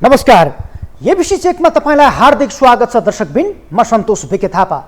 नमस्कार, एबिसी चेकमा तपाईलाई हार्दिक स्वागत छ दर्शकबिन। म सन्तोष भिके थापा।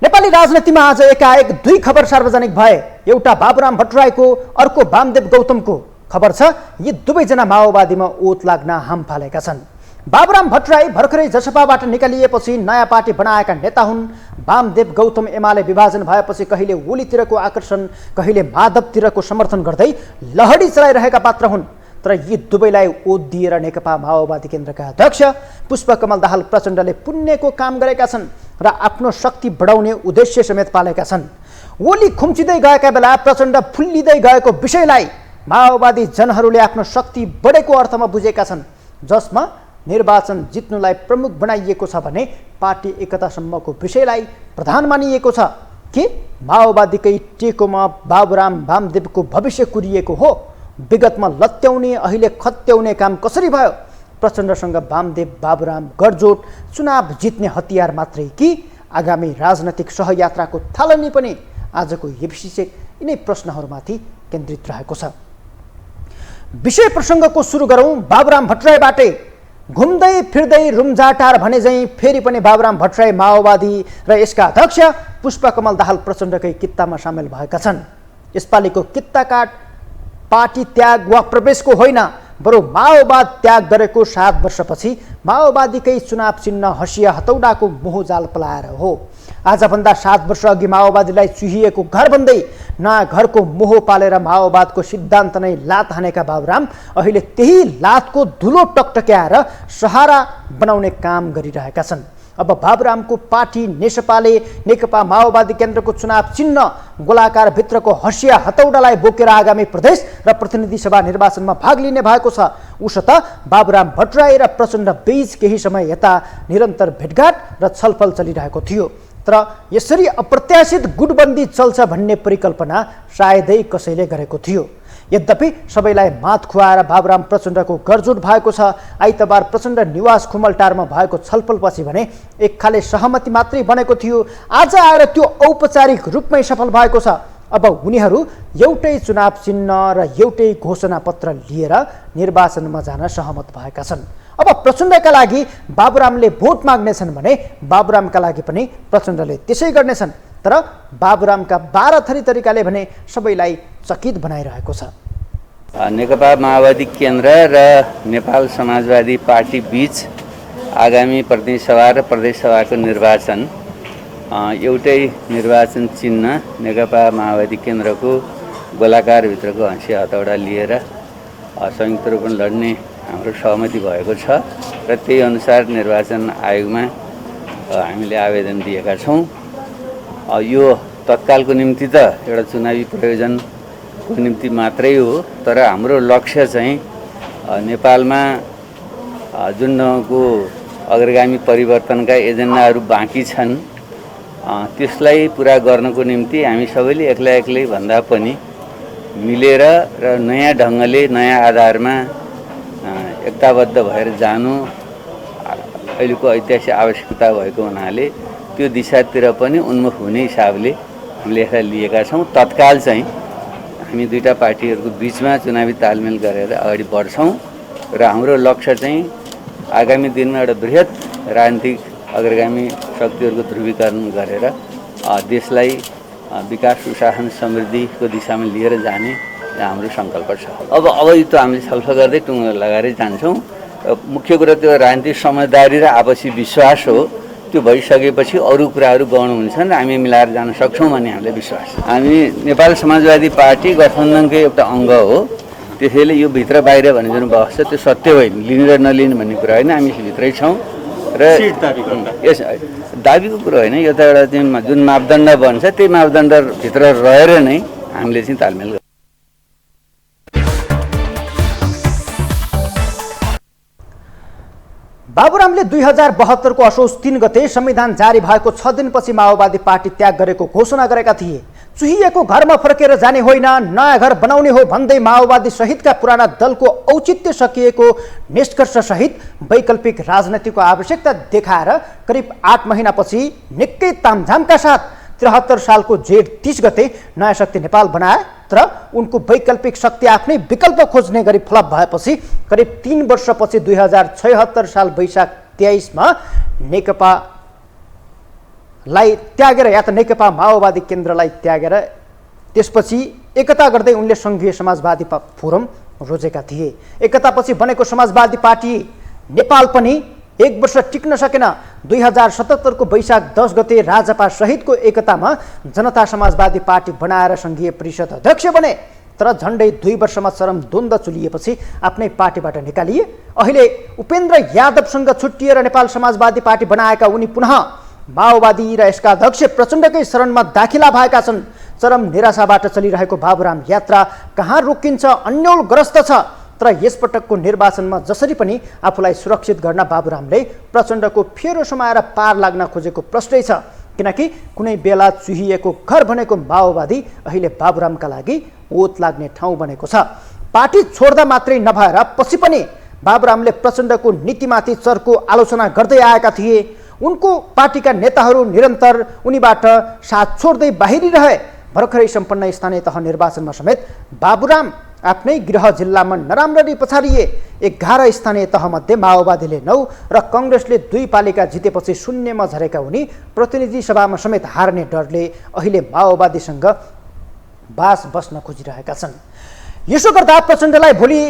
नेपाली राजनीतिमा आज एकाएक दुई खबर सार्वजनिक भए। एउटा बाबुराम भट्टराईको, अर्को वामदेव गौतमको। खबर छ यी दुवैजना माओवादीमा ओत लाग्न हाम फालेका छन्। बाबुराम भट्टराई भर्खरै जसपाबाट निकालिएपछि नयाँ पार्टी बनाएका नेता हुन्। वामदेव गौतम एमाले विभाजन भएपछि कहिले ओलीतिरको आकर्षण, कहिले माधवतिरको समर्थन गर्दै लहडी चलाइरहेका पात्र हुन्। तर यी दुवैलाई ओत दिएर नेकपा माओवादी केन्द्रका अध्यक्ष पुष्पकमल दाहाल प्रचण्डले पुण्यको काम गरेका छन् र आफ्नो शक्ति बढाउने उद्देश्य समेत पालेका छन्। ओली खुम्चिँदै गएका बेला प्रचण्ड फुल्लिँदै गएको विषयलाई माओवादी जनहरूले आफ्नो शक्ति बढेको अर्थमा बुझेका छन्, जसमा निर्वाचन जित्नुलाई प्रमुख बनाइएको छ भने पार्टी एकतासम्मको विषयलाई प्रधान मानिएको छ। के माओवादीकै टेकोमा बाबुराम वामदेवको भविष्य कुरिएको हो? विगतमा लत्याउने अहिले खत्याउने काम कसरी भयो? प्रचण्डसँग वामदेव बाबुराम गठजोड चुनाव जित्ने हतियार मात्रै कि आगामी राजनैतिक सहयात्राको थालनी पनि? आजको एबिसी चेक यिनै प्रश्नहरूमाथि केन्द्रित रहेको छ। विषय प्रसङ्गको सुरु गरौँ बाबुराम भट्टराईबाटै। घुम्दै फिर्दै रुम्जाटार भने झैँ फेरि पनि बाबुराम भट्टराई माओवादी र यसका अध्यक्ष पुष्पकमल दाहाल प्रचण्डकै कित्तामा सामेल भएका छन्। यसपालिको कित्ता काट पार्टी त्याग वा प्रवेशको होइन, बरु माओवाद त्याग गरेको 7 वर्षपछि माओवादीकै चुनाव चिन्ह हँसिया हतौडाको मोहजाल पलाएर हो। आजभन्दा 7 वर्ष अघि माओवादीलाई चुहिएको घर भन्दै नयाँ घरको मोह पालेर माओवादको सिद्धान्त नै लात हानेका बाबुराम अहिले त्यही लातको धुलो टकटक्याएर सहारा बनाउने काम गरिरहेका छन्। अब बाबुरामको पार्टी नेसपाले नेकपा माओवादी केन्द्रको चुनाव चिन्ह गोलाकार भित्रको हँसिया हतौडालाई बोकेर आगामी प्रदेश र प्रतिनिधि सभा निर्वाचनमा भाग लिने भएको छ। उसत बाबुराम भट्टराई र प्रचण्ड बीच केही समय यता निरन्तर भेटघाट र छलफल चलिरहेको थियो। तर यसरी अप्रत्याशित गुटबन्दी चल्छ भन्ने परिकल्पना सायदै कसैले गरेको थियो। यद्यपि सबैलाई मात खुवाएर बाबुराम प्रचण्डको गठजोड भएको छ। आइतबार प्रचण्ड निवास खुमलटारमा भएको छलफलपछि भने एक खाले सहमति मात्रै बनेको थियो। आज आएर त्यो औपचारिक रूपमै सफल भएको छ। अब उनीहरू एउटै चुनाव चिन्ह र एउटै घोषणा पत्र लिएर निर्वाचनमा जान सहमत भएका छन्। अब प्रचण्डका लागि बाबुरामले भोट माग्नेछन् भने बाबुरामका लागि पनि प्रचण्डले त्यसै गर्नेछन्। तर बाबुरामका 12 थरी तरिकाले भने सबैलाई चकित बनाइरहेको छ। नेकपा माओवादी केन्द्र र नेपाल समाजवादी पार्टी बीच आगामी प्रतिनिधि सभा र प्रदेश सभाको निर्वाचन एउटै निर्वाचन चिन्ह नेकपा माओवादी केन्द्रको गोलाकार भित्रको हँसिया हतौडा लिएर संयुक्त रूपमा लड्ने हाम्रो सहमति भएको छ र त्यही अनुसार निर्वाचन आयोगमा हामीले आवेदन दिएका छौँ। यो तत्कालको निम्ति त एउटा चुनावी प्रयोजनको निम्ति मात्रै हो, तर हाम्रो लक्ष्य चाहिँ नेपालमा जुनको अग्रगामी परिवर्तनका एजेन्डाहरू बाँकी छन् त्यसलाई पुरा गर्नको निम्ति हामी सबैले एक्लै भन्दा पनि मिलेर र नयाँ ढङ्गले नयाँ आधारमा एकताबद्ध भएर जानु अहिलेको ऐतिहासिक आवश्यकता भएको हुनाले त्यो दिशातिर पनि उन्मुख हुने हिसाबले हामीले यसलाई लिएका छौँ। तत्काल चाहिँ हामी दुईटा पार्टीहरूको बिचमा चुनावी तालमेल गरेर अगाडि बढ्छौँ र हाम्रो लक्ष्य चाहिँ आगामी दिनमा एउटा बृहत राजनीतिक अग्रगामी शक्तिहरूको ध्रुवीकरण गरेर देशलाई विकास सुशासन समृद्धिको दिशामा लिएर जाने हाम्रो सङ्कल्प छ। अब यो त हामीले छलफल गर्दै टुङ्गो लगाएर जान्छौँ। मुख्य कुरा त्यो राजनीतिक समझदारी र आपसी विश्वास हो। त्यो भइसकेपछि अरू कुराहरू गर्नु हुन्छ र हामी मिलाएर जान सक्छौँ भन्ने हामीलाई विश्वास। हामी नेपाल समाजवादी पार्टी गठबन्धनकै एउटा अङ्ग हो, त्यसैले यो भित्र बाहिर भन्ने जुन बहस छ त्यो सत्य होइन, लिने र नलिने भन्ने कुरा होइन। हामी भित्रै छौँ र यस दाबीको कुरो होइन, यो त एउटा जुन मापदण्ड बन्छ त्यही मापदण्डभित्र रहेर नै हामीले चाहिँ तालमेल गर्छौँ। बाबुरामले 2072 को असोज 3 गते संविधान जारी भएको 6 दिनपछि माओवादी पार्टी त्याग गरेको घोषणा गरेका थिए। चुहिएको घरमा फर्केर जाने होइन, नयाँ घर बनाउने हो भन्दै माओवादी सहितका पुराना दलको औचित्य सकिएको निष्कर्ष सहित वैकल्पिक राजनीतिको आवश्यकता देखाएर करिब 8 महिनापछि निकै तामझामका साथ 73 सालको जेठ 30 गते नयाँ शक्ति नेपाल बनाए तर उनको वैकल्पिक शक्ति आफ्नै विकल्प खोज्ने गरी फ्लप भएपछि करिब 3 वर्षपछि 2076 साल वैशाख 23मा नेकपालाई त्यागेर या त नेकपा माओवादी केन्द्रलाई त्यागेर त्यसपछि एकता गर्दै उनले सङ्घीय समाजवादी फोरम रोजेका थिए। एकतापछि बनेको समाजवादी पार्टी नेपाल पनि 1 वर्ष टिक्न सकेन। 2077 को वैशाख 10 गते राजपा सहितको एकतामा जनता समाजवादी पार्टी बनाएर सङ्घीय परिषद अध्यक्ष बने। तर झन्डै 2 वर्षमा चरम द्वन्द्व चुलिएपछि आफ्नै पार्टीबाट निकालिए। अहिले उपेन्द्र यादवसँग छुट्टिएर नेपाल समाजवादी पार्टी बनाएका उनी पुनः माओवादी र यसका अध्यक्ष प्रचण्डकै शरणमा दाखिला भएका छन्। चरम निराशाबाट चलिरहेको बाबुराम यात्रा कहाँ रोकिन्छ अन्यलग्रस्त छ। तर यसपटकको निर्वाचनमा जसरी पनि आफूलाई सुरक्षित गर्न बाबुरामले प्रचण्डको फेरो समाएर पार लाग्न खोजेको प्रश्नै छ। किनकि कुनै बेला चुहिएको घर भनेको माओवादी अहिले बाबुरामका लागि ओत लाग्ने ठाउँ बनेको छ। पार्टी छोड्दा मात्रै नभएर पछि पनि बाबुरामले प्रचण्डको नीतिमाथि चर्को आलोचना गर्दै आएका थिए। उनको पार्टीका नेताहरू निरन्तर उनीबाट साथ छोड्दै बाहिरिरहे। भर्खरै सम्पन्न स्थानीय तह निर्वाचनमा समेत बाबुराम आफ्नै गृह जिल्लामा नराम्ररी पछाडिए। 11 स्थानीय तहमध्ये माओवादीले 9 र कङ्ग्रेसले 2 पालिका जितेपछि शून्यमा झरेका उनी प्रतिनिधि सभामा समेत हार्ने डरले अहिले माओवादीसँग बास बस्न खोजिरहेका छन्। यसो गर्दा प्रचण्डलाई भोलि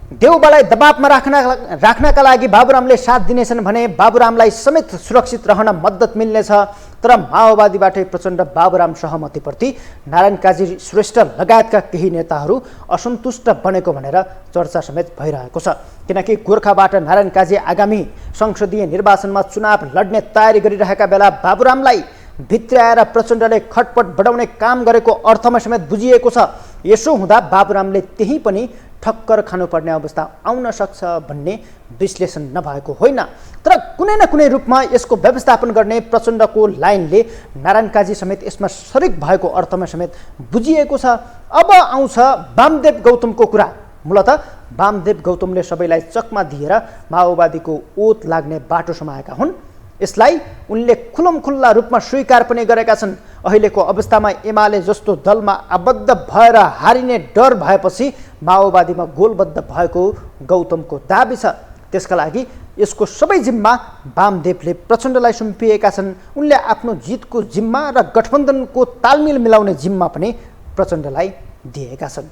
देउबालाई दबावमा राख्नका लागि बाबुरामले साथ दिनेछन् भने बाबुरामलाई समेत सुरक्षित रहन मद्दत मिल्नेछ। तर माओवादीबाटै प्रचण्ड बाबुराम सहमतिप्रति नारायण काजी श्रेष्ठ लगायतका केही नेताहरू असन्तुष्ट बनेको भनेर चर्चा समेत भइरहेको छ। किनकि गोर्खाबाट नारायण काजी आगामी संसदीय निर्वाचनमा चुनाव लड्ने तयारी गरिरहेका बेला बाबुरामलाई भित्र्याएर प्रचण्डले खटपट बढाउने काम गरेको अर्थमा समेत बुझिएको छ। यसो हुँदा बाबुरामले त्यही पनि ठक्कर खानुपर्ने अवस्था आउन सक्छ भन्ने विश्लेषण नभएको होइन। तर कुनै न कुनै रूपमा यसको व्यवस्थापन गर्ने प्रचण्डको लाइनले नारायण काजी समेत यसमा सरिक भएको अर्थमा समेत बुझिएको छ। अब आउँछ वामदेव गौतमको कुरा। मूलतः वामदेव गौतमले सबैलाई चकमा दिएर माओवादीको ओत लाग्ने बाटो समाएका हुन्। यसलाई उनले खुल्ला रूपमा स्वीकार पनि गरेका छन्। अहिलेको अवस्थामा एमाले जस्तो दलमा आबद्ध भएर हारिने डर भएपछि माओवादीमा गोलबद्ध भएको गौतमको दाबी छ। त्यसका लागि यसको सबै जिम्मा वामदेवले प्रचण्डलाई सुम्पिएका छन्। उनले आफ्नो जितको जिम्मा र गठबन्धनको तालमेल मिलाउने जिम्मा पनि प्रचण्डलाई दिएका छन्।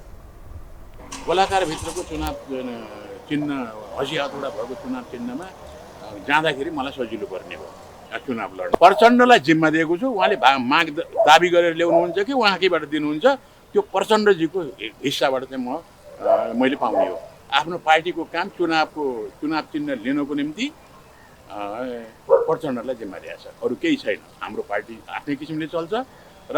गोलाकारभित्रको चुनाव चिन्ह हँसिया हतौडा भएको चुनाव चिन्हमा जाँदाखेरि मलाई सजिलो पर्ने भयो चुनाव लड्न। प्रचण्डलाई जिम्मा दिएको छु। उहाँले माग दाबी गरेर ल्याउनुहुन्छ कि उहाँकैबाट दिनुहुन्छ त्यो प्रचण्डजीको हिस्साबाट चाहिँ मैले पाउने हो। आफ्नो पार्टीको काम चुनाव चिन्ह लिनको निम्ति प्रचण्डलाई जिम्मा दिएको छ, अरू केही छैन। हाम्रो पार्टी आफ्नै किसिमले चल्छ र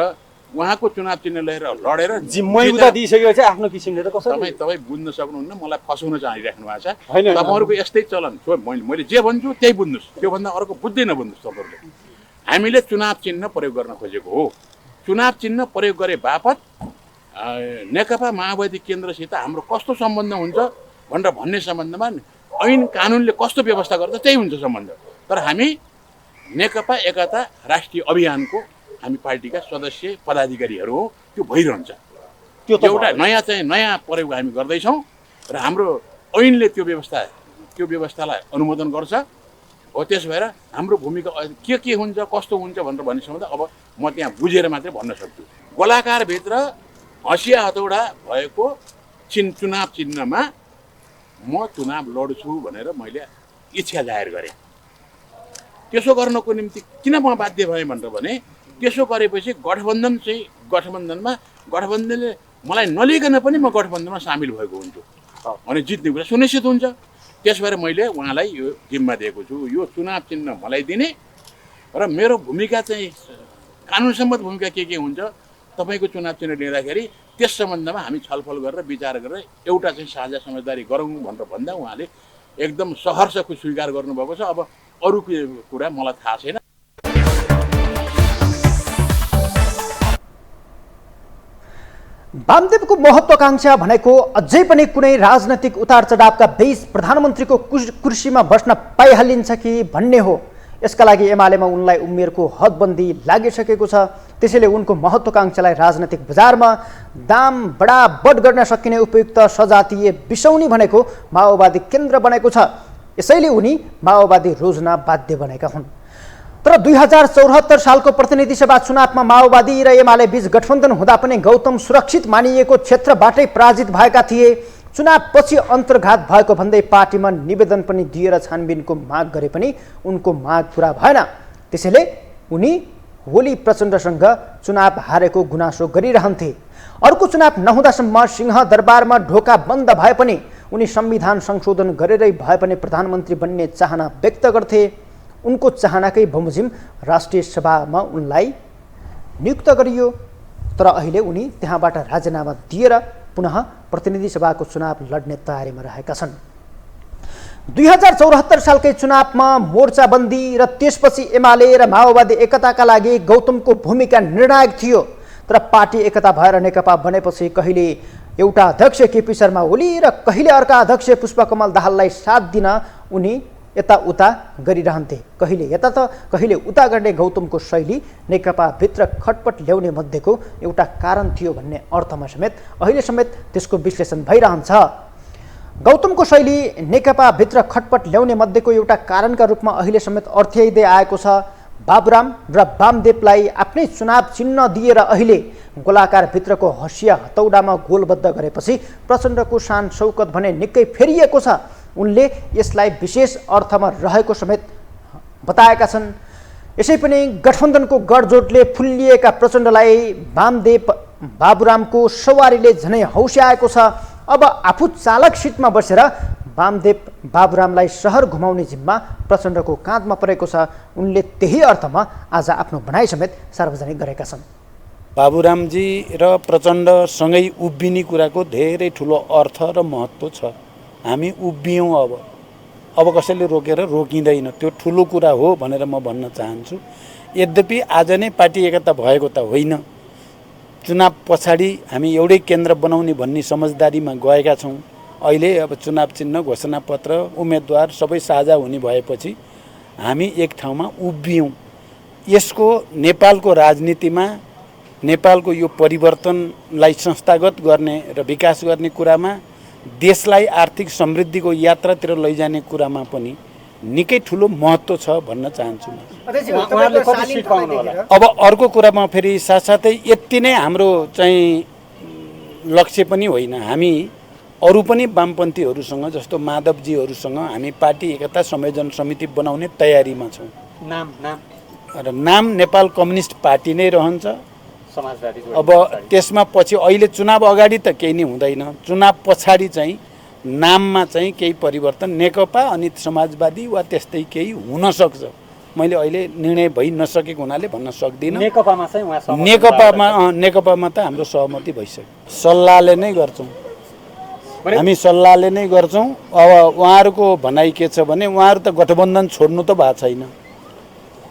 उहाँको चुनाव चिन्ह लिएर लडेर जिम्मै उता दिइसकेपछि आफ्नो किसिमले त कसरी तपाईँ बुझ्न सक्नुहुन्न। मलाई फसाउन चाहिराख्नु भएको छ। तपाईँहरूको यस्तै चलन मैले जे भन्छु त्यही बुझ्नुहोस्, त्योभन्दा अर्को बुझ्दै नबुझ्नुहोस्। तपाईँहरूले हामीले चुनाव चिन्ह प्रयोग गर्न खोजेको हो। चुनाव चिन्ह प्रयोग गरे बापत नेकपा माओवादी केन्द्रसित हाम्रो कस्तो सम्बन्ध हुन्छ भनेर भन्ने सम्बन्धमा ऐन कानुनले कस्तो व्यवस्था गर्छ त्यही हुन्छ सम्बन्ध। तर हामी नेकपा एकता राष्ट्रिय अभियानको हामी पार्टीका सदस्य पदाधिकारीहरू हो। त्यो भइरहन्छ। त्यो एउटा नयाँ प्रयोग हामी गर्दैछौँ र हाम्रो ऐनले त्यो व्यवस्थालाई अनुमोदन गर्छ हो। त्यस भएर हाम्रो भूमिका के हुन्छ कस्तो हुन्छ भनेर भन्ने सम्बन्ध अब म त्यहाँ बुझेर मात्रै भन्न सक्छु। गोलाकारभित्र हँसिया हतौडा भएको चुनाव चिन्हमा म चुनाव लड्छु भनेर मैले इच्छा जाहेर गरेँ। त्यसो गर्नको निम्ति किन म बाध्य भएँ भनेर भने त्यसो गरेपछि गठबन्धनले मलाई नलिकन पनि म गठबन्धनमा सामेल भएको हुन्छु अनि जित्ने कुरा सुनिश्चित हुन्छ। त्यस भएर मैले उहाँलाई यो जिम्मा दिएको छु। यो चुनाव चिन्ह मलाई दिने र मेरो भूमिका चाहिँ कानुनसम्मत भूमिका के हुन्छ तपाईँको चुनाव चिन्ह लिँदाखेरि त्यस सम्बन्धमा हामी छलफल गरेर विचार गरेर एउटा चाहिँ साझा समझदारी गरौँ भनेर भन्दा उहाँले एकदम सहर्षको स्वीकार गर्नुभएको छ। अब अरू कुरा मलाई थाहा छैन। वामदेवको महत्वाकांक्षा भनेको अझै पनि कुनै राजनैतिक उतार चढावका बीच प्रधानमन्त्रीको कुर्सीमा बस्न पाइहालिन्छ कि भन्ने हो। यसका लागि एमालेमा उनलाई उमेरको हदबन्दी लागिसकेको छ। त्यसैले उनको महत्त्वाकांक्षालाई राजनैतिक बजारमा दाम बढाबढ गर्न सकिने उपयुक्त सजातीय बिसौनी भनेको माओवादी केन्द्र बनेको छ। यसैले उनी माओवादी रोज्न बाध्य बनेका हुन्। तर 2074 सालको प्रतिनिधि सभा चुनावमा माओवादी र एमाले बीच गठबन्धन हुँदा पनि गौतम सुरक्षित मानिएको क्षेत्रबाटै पराजित भएका थिए। चुनावपछि अन्तर्घात भएको भन्दै पार्टीमा निवेदन पनि दिएर छानबिनको माग गरे पनि उनको माग पुरा भएन। त्यसैले उनी ओली प्रचण्डसँग चुनाव हारेको गुनासो गरिरहन्थे। अर्को चुनाव नहुँदासम्म सिंहदरबारमा ढोका बन्द भए पनि उनी संविधान संशोधन गरेरै भए पनि प्रधानमन्त्री बन्ने चाहना व्यक्त गर्थे। उनको चाहनाकै बमोजिम राष्ट्रिय सभामा उनलाई नियुक्त गरियो। तर अहिले उनी त्यहाँबाट राजीनामा दिएर पुनः प्रतिनिधि सभाको चुनाव लड्ने तयारीमा रहेका छन्। 2074 सालकै चुनावमा मोर्चाबन्दी र त्यसपछि एमाले र माओवादी एकताका लागि गौतमको भूमिका निर्णायक थियो। तर पार्टी एकता भएर नेकपा बनेपछि कहिले एउटा अध्यक्ष केपी शर्मा ओली र कहिले अर्का अध्यक्ष पुष्पकमल दाहाललाई साथ दिन उनी यताउता गरिरहन्थे। कहिले यता त कहिले उता गर्ने गौतमको शैली नेकपाभित्र खटपट ल्याउने मध्येको एउटा कारण थियो भन्ने अर्थमा समेत अहिले समेत त्यसको विश्लेषण भइरहन्छ। गौतमको शैली नेकपाभित्र खटपट ल्याउने मध्येको एउटा कारणका रूपमा अहिले समेत अर्थ्याइँदै आएको छ। बाबुराम र वामदेवलाई आफ्नै चुनाव चिन्ह दिएर अहिले गोलाकारभित्रको हँसिया हतौडामा गोलबद्ध गरेपछि प्रचण्डको शान शौकत भने निकै फेरिएको छ। उनले यसलाई विशेष अर्थमा रहेको समेत बताएका छन्। यसै पनि गठबन्धनको गठजोडले फुल्लिएका प्रचण्डलाई वामदेव बाबुरामको सवारीले झनै हौस्याएको छ। अब आफू चालक सिटमा बसेर वामदेव बाबुरामलाई सहर घुमाउने जिम्मा प्रचण्डको काँधमा परेको छ। उनले त्यही अर्थमा आज आफ्नो भनाइ समेत सार्वजनिक गरेका छन्। बाबुरामजी र प्रचण्डसँगै उभिने कुराको धेरै ठुलो अर्थ र महत्त्व छ। हामी उभियौँ। अब कसैले रोकेर रोकिँदैन। त्यो ठुलो कुरा हो भनेर म भन्न चाहन्छु। यद्यपि आज नै पार्टी एकता भएको त होइन। चुनाव पछाडि हामी एउटै केन्द्र बनाउने भन्ने समझदारीमा गएका छौँ। अहिले अब चुनाव चिन्ह घोषणापत्र उम्मेदवार सबै साझा हुने भएपछि हामी एक ठाउँमा उभियौँ। यसको नेपालको राजनीतिमा नेपालको यो परिवर्तनलाई संस्थागत गर्ने र विकास गर्ने कुरामा देशलाई आर्थिक समृद्धिको यात्रातिर लैजाने कुरामा पनि निकै ठुलो महत्त्व छ भन्न चाहन्छु। अब अर्को कुरामा फेरि साथसाथै यति नै हाम्रो चाहिँ लक्ष्य पनि होइन। हामी अरू पनि वामपन्थीहरूसँग जस्तो माधवजीहरूसँग हामी पार्टी एकता संयोजन समिति बनाउने तयारीमा छौँ। नाम नेपाल कम्युनिस्ट पार्टी नै रहन्छ। अब त्यसमा पछि अहिले चुनाव अगाडि त केही नै हुँदैन। चुनाव पछाडि चाहिँ नाममा चाहिँ केही परिवर्तन नेकपा अनि समाजवादी वा त्यस्तै केही हुन सक्छ। मैले अहिले निर्णय भइ नसकेको हुनाले भन्न सक्दिनँ। नेकपामा त हाम्रो सहमति भइसक्यो। सल्लाहले नै गर्छौँ। हामी सल्लाहले नै गर्छौँ। अब उहाँहरूको भनाइ के छ भने उहाँहरू त गठबन्धन छोड्नु त भएको छैन।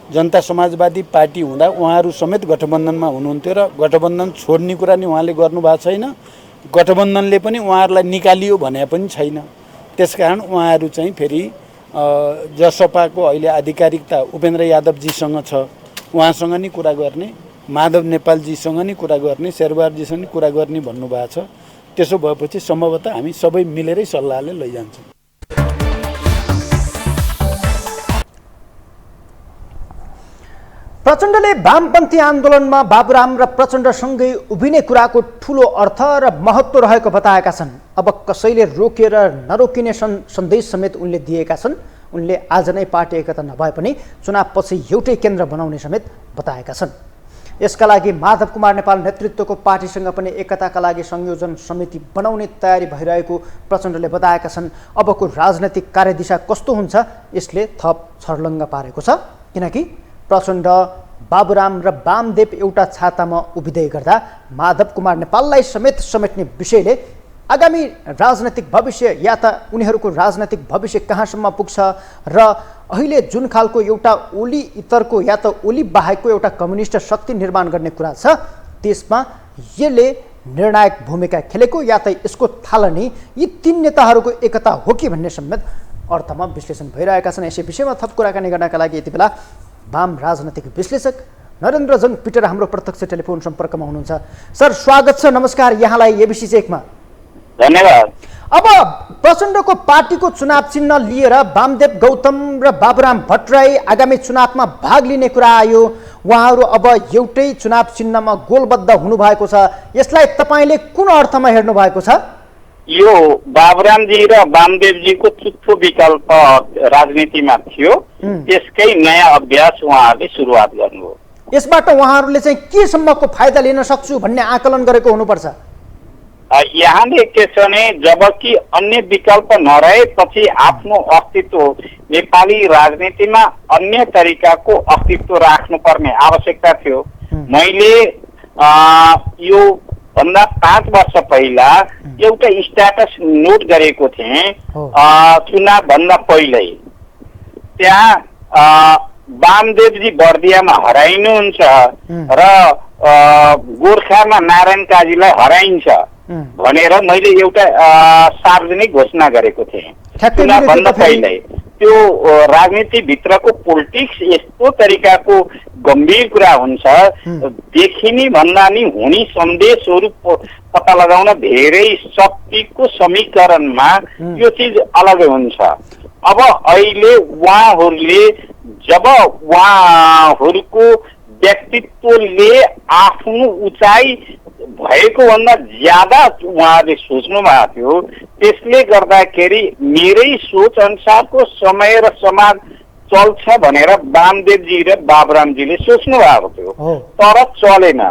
जनता समाजवादी पार्टी हुँदा उहाँहरू समेत गठबन्धनमा हुनुहुन्थ्यो र गठबन्धन छोड्ने कुरा नि उहाँले गर्नुभएको छैन। गठबन्धनले पनि उहाँहरूलाई निकालियो भने पनि छैन। त्यसकारण उहाँहरू चाहिँ फेरि जसपाको अहिले आधिकारिकता उपेन्द्र यादवजीसँग छ। उहाँसँग नि कुरा गर्ने, माधव नेपालजीसँग नि कुरा गर्ने, शेरबहादुरजीसँग नि कुरा गर्ने भन्नुभएको छ। त्यसो भएपछि सम्भवतः हामी सबै मिलेरै सल्लाहले लैजान्छौँ। प्रचण्डले वामपन्थी आन्दोलनमा बाबुराम र प्रचण्डसँगै उभिने कुराको ठुलो अर्थ र महत्त्व रहेको बताएका छन्। अब कसैले रोकेर नरोकिने सन्देश समेत उनले दिएका छन्। उनले आज नै पार्टी एकता नभए पनि चुनावपछि एउटै केन्द्र बनाउने समेत बताएका छन्। यसका लागि माधव कुमार नेपाल नेतृत्वको पार्टीसँग पनि एकताका लागि संयोजन समिति बनाउने तयारी भइरहेको प्रचण्डले बताएका छन्। अबको राजनैतिक कार्यदिशा कस्तो हुन्छ यसले थप छर्लङ्ग पारेको छ। किनकि प्रचण्ड, बाबुराम र वामदेव एउटा छातामा उभिँदै गर्दा माधव कुमार नेपाललाई समेट्ने विषयले आगामी राजनैतिक भविष्य या त उनीहरूको राजनैतिक भविष्य कहाँसम्म पुग्छ र अहिले जुन खालको एउटा ओली इतरको या त ओली बाहेकको एउटा कम्युनिस्ट शक्ति निर्माण गर्ने कुरा छ त्यसमा यसले निर्णायक भूमिका खेलेको या त यसको थालनी यी तीन नेताहरूको एकता हो कि भन्ने समेत अर्थमा विश्लेषण भइरहेका छन्। यसै विषयमा थप कुराकानी गर्नका लागि यति बेला वाम राजनैतिक विश्लेषक नरेन्द्र जङ पिटर हाम्रो प्रत्यक्ष टेलिफोन सम्पर्कमा हुनुहुन्छ। सर स्वागत छ, नमस्कार यहाँलाई एबिसी चेकमा। धन्यवाद। अब प्रचण्डको पार्टीको चुनाव चिन्ह लिएर वामदेव गौतम र बाबुराम भट्टराई आगामी चुनावमा भाग लिने कुरा आयो। उहाँहरू अब एउटै चुनाव चिन्हमा गोलबद्ध हुनुभएको छ। यसलाई तपाईँले कुन अर्थमा हेर्नु भएको छ? यो बाबुरामजी र वामदेवजीको चुच्चो विकल्प राजनीतिमा थियो, त्यसकै नयाँ अभ्यास उहाँहरूले सुरुवात गर्नुभयो। यसबाट उहाँहरूले चाहिँ केसम्मको फाइदा लिन सक्छु भन्ने आकलन गरेको हुनुपर्छ। यहाँले के छ भने जबकि अन्य विकल्प नरहेपछि आफ्नो अस्तित्व नेपाली राजनीतिमा अन्य तरिकाको अस्तित्व राख्नुपर्ने आवश्यकता थियो। मैले यो भन्दा 5 वर्ष पहिला एउटा स्ट्याटस नोट गरेको थिएँ चुनाव भन्दा पहिल्यै। त्यहाँ वामदेवजी बर्दियामा हराइनुहुन्छ र गोर्खामा नारायण काजीलाई हराइन्छ भनेर मैले एउटा सार्वजनिक घोषणा गरेको थिएँ चुनाव भन्दा पहिल्यै। त्यो राजनीतिभित्रको पोलिटिक्स यस्तो तरिकाको गम्भीर कुरा हुन्छ, देखिने भन्दा नि हुने सन्देशहरू पत्ता लगाउन धेरै शक्तिको समीकरणमा यो चिज अलगै हुन्छ। अब अहिले उहाँहरूले जब उहाँहरूको व्यक्तित्वले आफ्नो उचाइ भएको भन्दा ज्यादा उहाँले सोच्नु भएको थियो, त्यसले गर्दाखेरि मेरै सोच अनुसारको समय र समाज चल्छ भनेर वामदेवजी र बाबुरामजीले सोच्नु भएको थियो, तर चलेन।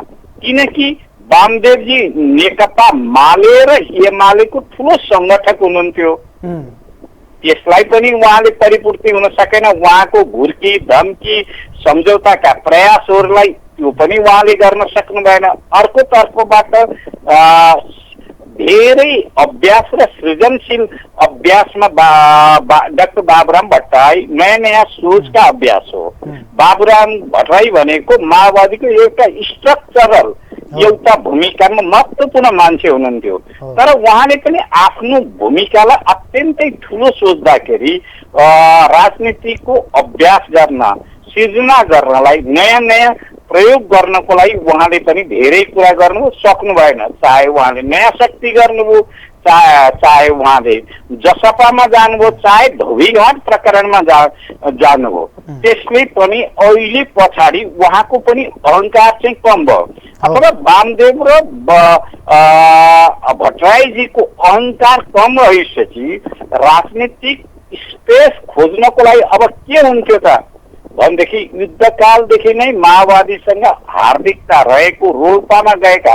किनकि वामदेवजी नेकपा माले र एमालेको ठुलो संगठक हुनुहुन्थ्यो, त्यसलाई पनि उहाँले परिपूर्ति हुन सकेन। उहाँको घुर्की धम्की सम्झौताका प्रयासहरूलाई त्यो पनि उहाँले गर्न सक्नु भएन। अर्को तर्फबाट धेरै अभ्यास र सृजनशील अभ्यासमा डाक्टर बाबुराम भट्टराई नयाँ नयाँ सोचका अभ्यास हो। बाबुराम भट्टराई भनेको माओवादीको एउटा स्ट्रक्चरल एउटा भूमिकामा महत्त्वपूर्ण मान्छे हुनुहुन्थ्यो, तर उहाँले पनि आफ्नो भूमिकालाई अत्यन्तै ठुलो सोच्दाखेरि राजनीतिको अभ्यास गर्न, सिर्जना गर्नलाई, नयाँ नयाँ प्रयोग गर्नको लागि उहाँले पनि धेरै कुरा गर्नु सक्नु भएन। चाहे उहाँले नयाँ शक्ति गर्नुभयो, चाहे उहाँले जसपामा जानुभयो, चाहे धोबीघाट प्रकरणमा जानुभयो, त्यसले पनि अहिले पछाडि उहाँको पनि अहङ्कार चाहिँ कम भयो। अथवा वामदेव र भट्टराईजीको अहङ्कार कम रहेपछि राजनीतिक स्पेस खोज्नको लागि अब के हुन्थ्यो त भनेदेखि युद्धकालदेखि नै माओवादीसँग हार्दिकता रहेको रोल्पामा गएका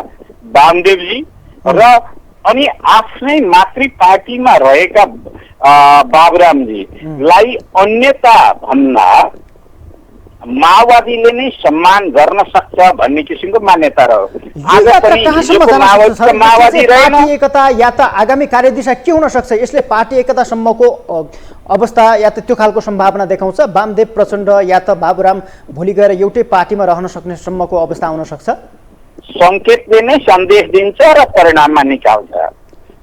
वामदेवजी र अनि आफ्नै मातृ पार्टीमा रहेका बाबुरामजीलाई अन्यता भन्दा माओवादीले नै सम्मान गर्न सक्छ भन्ने किसिमको मान्यता रह्यो। आज पनि माओवादी पार्टी एकता या त आगामी कार्यदिशा के हुन सक्छ? यसले पार्टी एकतासम्मको अवस्था या त त्यो खालको सम्भावना देखाउँछ? वामदेव प्रचण्ड या त बाबुराम भोलि गएर एउटै पार्टीमा रहन सक्ने सम्मको अवस्था आउन सक्छ? सङ्केतले नै सन्देश दिन्छ र परिणाममा निकाल्छ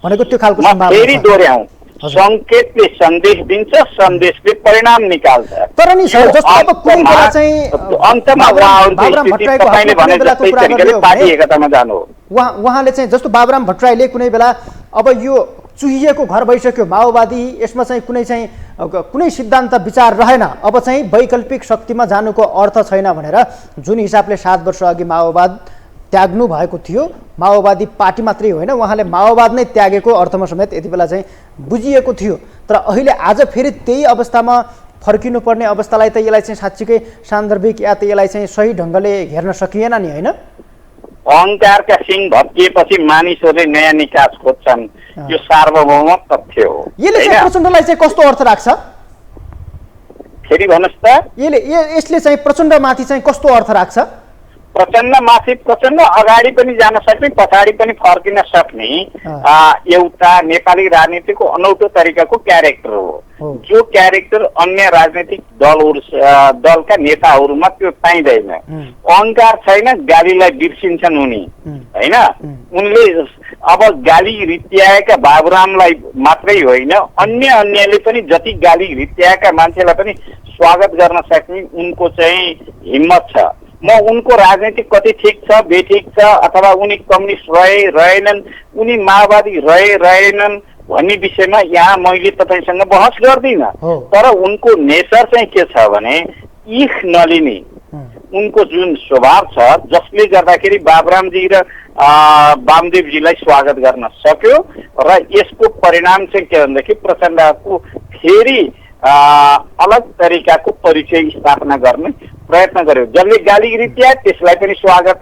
भनेको त्यो खालको सम्भावना। फेरि दोहोऱ्याउँ, सङ्केतले सन्देश दिन्छ, सन्देशले परिणाम निकाल्छ। तर नि सर जस्तो अब कुनै बेला चाहिँ अन्तमा तपाईँले भने जस्तै तरिकाले पार्टी एकतामा जानु हो। उहाँले चाहिँ जस्तो बाबुराम भट्टराईले कुनै बेला अब यो चुहिएको घर भइसक्यो माओवादी, यसमा चाहिँ कुनै सिद्धान्त विचार रहेन, अब चाहिँ वैकल्पिक शक्तिमा जानुको अर्थ छैन भनेर जुन हिसाबले 7 वर्ष अघि माओवाद त्याग्नु भएको थियो, माओवादी पार्टी मात्रै होइन उहाँले माओवाद नै त्यागेको अर्थमा समेत यति बेला चाहिँ बुझिएको थियो। तर अहिले आज फेरि त्यही अवस्थामा फर्किनुपर्ने अवस्थालाई त यसलाई चाहिँ साँच्चीकै सान्दर्भिक या त यसलाई चाहिँ सही ढङ्गले हेर्न सकिएन नि, होइन? अहङ्कारका सिंह भत्किएपछि मानिसहरूले नयाँ निकास खोज्छन्, यो सार्वभौम तथ्य हो। यसले चाहिँ प्रचण्डलाई चाहिँ कस्तो अर्थ राख्छ? फेरि भन्नुहोस् त। यसले चाहिँ प्रचण्डमाथि चाहिँ कस्तो अर्थ राख्छ? प्रचण्ड अगाडि पनि जान सक्ने, पछाडि पनि फर्किन सक्ने एउटा नेपाली राजनीतिको अनौठो तरिकाको क्यारेक्टर हो, जो क्यारेक्टर अन्य राजनीतिक दलका नेताहरूमा त्यो पाइँदैन। अहङ्कार छैन, गालीलाई बिर्सिन्छन् उनी, होइन? उनले अब गाली रित्याएका बाबुरामलाई मात्रै होइन, अन्यले पनि जति गाली रित्याएका मान्छेलाई पनि स्वागत गर्न सक्ने उनको चाहिँ हिम्मत छ। म उनको राजनीति कति ठिक छ बेठिक छ अथवा उनी कम्युनिस्ट रहेनन् उनी माओवादी रहेनन् भन्ने विषयमा यहाँ मैले तपाईँसँग बहस गर्दिनँ। तर उनको नेचर चाहिँ के छ भने इख नलिने उनको जुन स्वभाव छ जसले गर्दाखेरि बाबुरामजी र वामदेवजीलाई स्वागत गर्न सक्यो र यसको परिणाम चाहिँ के भनेदेखि प्रचण्डको फेरि अलग तरिकाको परिचय स्थापना गर्ने प्रयत्न गर्यो। जसले गाली रित्या त्यसलाई पनि स्वागत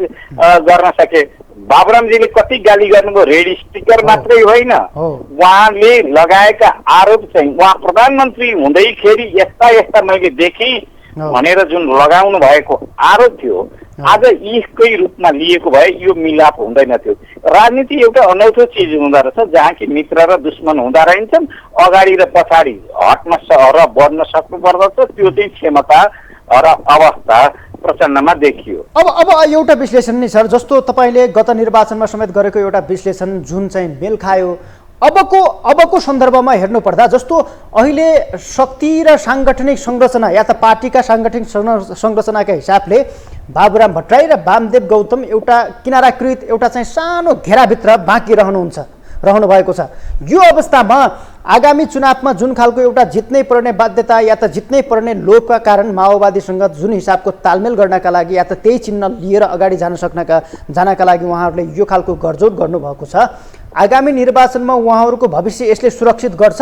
गर्न सके। बाबुरामजीले कति गाली गर्नुभयो, रेड स्टिकर मात्रै होइन उहाँले लगाएका आरोप चाहिँ उहाँ प्रधानमन्त्री हुँदैखेरि यस्ता यस्ता मैले देखेँ भनेर जुन लगाउनु भएको आरोप थियो आज यीकै रूपमा लिएको भए यो मिलाप हुँदैन थियो। राजनीति एउटा अनौठो चिज हुँदो रहेछ जहाँ कि मित्र र दुश्मन हुँदा रहन्छन्, अगाडि र पछाडि हट्न र बढ्न सक्नु पर्दछ। त्यो चाहिँ क्षमता र अवस्था प्रचण्डमा देखियो। अब एउटा विश्लेषण नै सर, जस्तो तपाईँले गत निर्वाचनमा समेत गरेको एउटा विश्लेषण जुन चाहिँ मेल खायो, अबको सन्दर्भमा हेर्नुपर्दा जस्तो अहिले शक्ति र साङ्गठनिक संरचना या त पार्टीका साङ्गठनिक संरचनाका हिसाबले बाबुराम भट्टराई र वामदेव गौतम एउटा किनाराकृत एउटा चाहिँ सानो घेराभित्र बाँकी रहनु भएको छ। यो अवस्थामा आगामी चुनावमा जुन खालको एउटा जित्नै पर्ने बाध्यता या त जित्नै पर्ने लोभका कारण माओवादीसँग जुन हिसाबको तालमेल गर्नका लागि या त त्यही चिन्ह लिएर अगाडि जानका लागि उहाँहरूले यो खालको गरजोड गर्नुभएको छ। आगामी निर्वाचनमा उहाँहरूको भविष्य यसले सुरक्षित गर्छ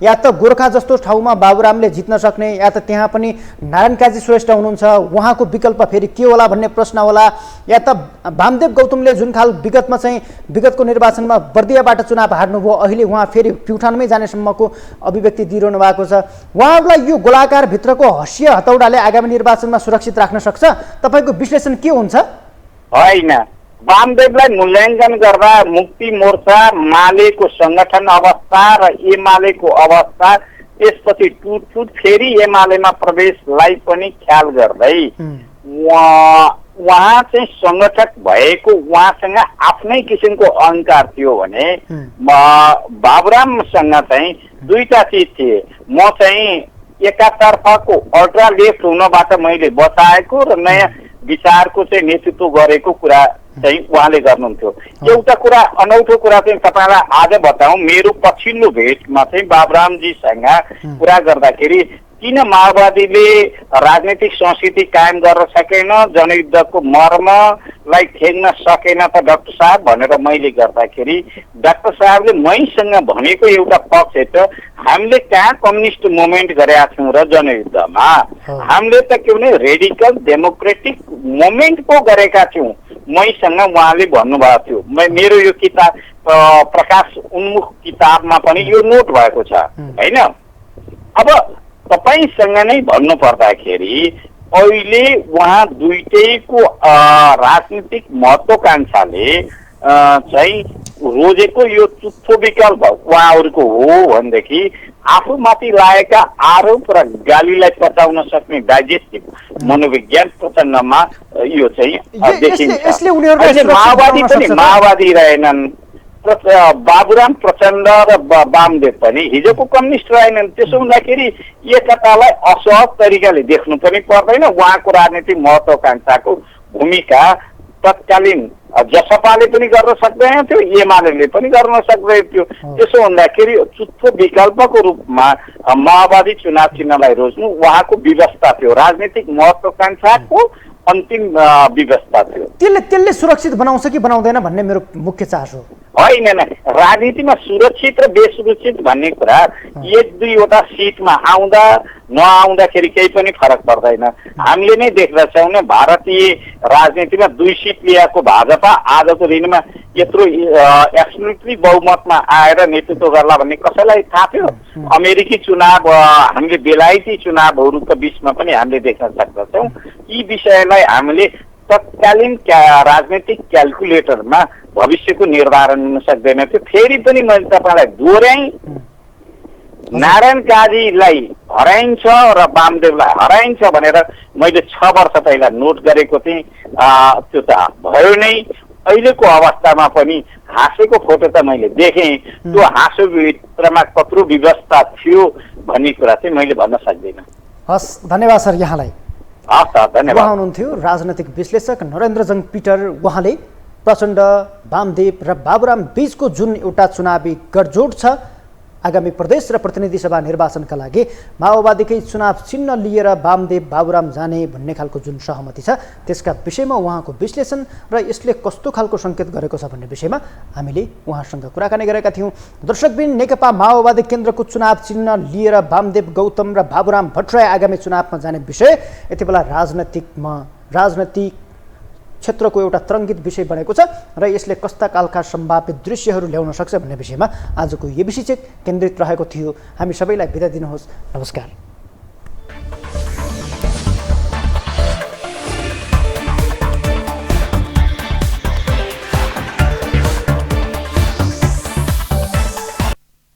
या त गोर्खा जस्तो ठाउँमा बाबुरामले जित्न सक्ने या त त्यहाँ पनि नारायण काजी श्रेष्ठ हुनुहुन्छ उहाँको विकल्प फेरि के होला भन्ने प्रश्न होला, या त वामदेव गौतमले जुन खाल विगतको निर्वाचनमा बर्दियाबाट चुनाव हार्नुभयो अहिले उहाँ फेरि प्युठानमै जानेसम्मको अभिव्यक्ति दिइरहनु भएको छ। उहाँहरूलाई यो गोलाकार भित्रको हँसिया हतौडाले आगामी निर्वाचनमा सुरक्षित राख्न सक्छ? तपाईँको विश्लेषण के हुन्छ? होइन, वामदेवलाई मूल्याङ्कन गर्दा मुक्ति मोर्चा मालेको संगठन अवस्था र एमालेको अवस्था त्यसपछि टुटफुट फेरि एमालेमा प्रवेशलाई पनि ख्याल गर्दै उहाँ चाहिँ संगठक भएको उहाँसँग आफ्नै किसिमको अहङ्कार थियो भने बाबुरामसँग चाहिँ दुईटा चिज थिए। म चाहिँ एकातर्फको अल्ट्रा लेफ्ट हुनबाट मैले बचाएको र नयाँ विचारको चाहिँ नेतृत्व गरेको कुरा चाहिँ उहाँले गर्नुहुन्थ्यो। एउटा कुरा अनौठो कुरा चाहिँ तपाईँलाई आज बताउँ, मेरो पछिल्लो भेटमा चाहिँ बाबुरामजीसँग कुरा गर्दाखेरि किन माओवादीले राजनीतिक संस्कृति कायम गर्न सकेन, जनयुद्धको मर्मलाई ठेक्न सकेन त डाक्टर साहब भनेर मैले गर्दाखेरि डाक्टर साहबले मैसँग भनेको एउटा पक्ष छ, हामीले कहाँ कम्युनिस्ट मुभमेन्ट गरेका थियौँ र जनयुद्धमा हामीले त के भने रेडिकल डेमोक्रेटिक मुभमेन्ट पो गरेका थियौँ मैसँग उहाँले भन्नुभएको थियो। मेरो यो किताब प्रकाश उन्मुख किताबमा पनि यो नोट भएको छ होइन। अब तपाईसँग नै भन्नु पर्दाखेरि अहिले उहाँ दुईटैको राजनीतिक महत्त्वाकांक्षाले चाहिँ रोजेको यो चुच्चो विकल्प उहाँहरूको हो भनेदेखि आफूमाथि लागेका आरोप र गालीलाई पचाउन सक्ने डाइजेस्टिभ मनोविज्ञान प्रचण्डमा यो चाहिँ देखिन्छ। माओवादी पनि माओवादी रहेनन्, बाबुराम प्रचण्ड र वामदेव पनि हिजोको कम्युनिस्ट रहेनन्। त्यसो हुँदाखेरि एकतालाई असहज तरिकाले देख्नु पनि पर्दैन। उहाँको राजनीतिक महत्त्वाकांक्षाको भूमिका तत्कालीन जसपाले पनि गर्न सक्दैन थियो, एमाले पनि गर्न सक्दैन थियो। त्यसो हुँदाखेरि चुच्चो विकल्पको रूपमा माओवादी चुनाव चिन्हलाई रोज्नु उहाँको व्यवस्था थियो, राजनीतिक महत्त्वाकांक्षाको अन्तिम व्यवस्था थियो। त्यसले सुरक्षित बनाउँछ कि बनाउँदैन भन्ने मेरो मुख्य चासो होइन। राजनीतिमा सुरक्षित र बेसुरक्षित भन्ने कुरा एक दुईवटा सिटमा आउँदा नआउँदाखेरि केही पनि फरक पर्दैन। हामीले नै देख्दछौँ नि भारतीय राजनीतिमा 2 सिट लिएको भाजपा आजको दिनमा यत्रो एब्सोल्युटली बहुमतमा आएर नेतृत्व गर्ला भन्ने कसैलाई थाहा थियो? अमेरिकी चुनाव हामीले बेलायती चुनावहरूको बिचमा पनि हामीले देख्न सक्दछौँ। यी विषयलाई हामीले तत्कालीन राजनीतिक क्यालकुलेटरमा भविष्यको निर्धारण हुन सक्दैन थियो। फेरि पनि मैले तपाईँलाई दोहोऱ्याएँ, नारायण काजीलाई हराइन्छ र वामदेवलाई हराइन्छ भनेर मैले 6 वर्ष पहिला नोट गरेको थिएँ। त्यो त भयो नै। अहिलेको अवस्थामा पनि हाँसेको फोटो त मैले देखेँ, त्यो हाँसोभित्रमा कत्रो व्यवस्था थियो भन्ने कुरा चाहिँ मैले भन्न सक्दिनँ। हस्, धन्यवाद सर यहाँलाई। हस् त, धन्यवाद। उहाँ हुनुहुन्थ्यो राजनैतिक विश्लेषक नरेन्द्रजङ पिटर। उहाँले प्रचण्ड, वामदेव र बाबुराम बीचको जुन एउटा चुनावी गठजोड छ आगामी प्रदेश र प्रतिनिधि सभा निर्वाचनका लागि माओवादीकै चुनाव चिन्ह लिएर वामदेव बाबुराम जाने भन्ने खालको जुन सहमति छ त्यसका विषयमा उहाँको विश्लेषण र यसले कस्तो खालको सङ्केत गरेको छ भन्ने विषयमा हामीले उहाँसँग कुराकानी गरेका थियौँ। दर्शकबिन, नेकपा माओवादी केन्द्रको चुनाव चिन्ह लिएर वामदेव गौतम र बाबुराम भट्टराई आगामी चुनावमा जाने विषय यति बेला राजनैतिक क्षेत्रको एउटा तरङ्गित विषय बनेको छ र यसले कस्ता खालका सम्भावित दृश्यहरू ल्याउन सक्छ भन्ने विषयमा आजको एबिसी चेक केन्द्रित रहेको थियो। हामी सबैलाई बिदा दिनुहोस्। नमस्कार।